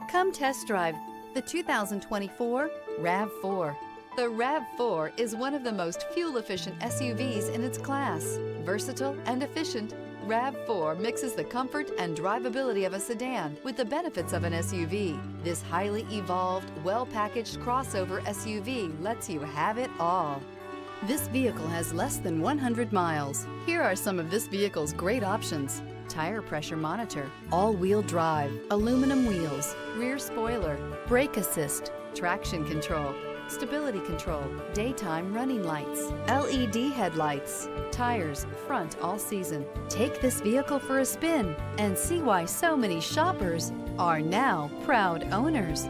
Come test drive the 2024 RAV4. The RAV4 is one of the most fuel-efficient SUVs in its class. Versatile and efficient, RAV4 mixes the comfort and drivability of a sedan with the benefits of an SUV. This highly evolved, well-packaged crossover SUV lets you have it all. This vehicle has less than 100 miles. Here are some of this vehicle's great options: tire pressure monitor, all-wheel drive, aluminum wheels, rear spoiler, brake assist, traction control, stability control, daytime running lights, LED headlights, tires front all season. Take this vehicle for a spin and see why so many shoppers are now proud owners.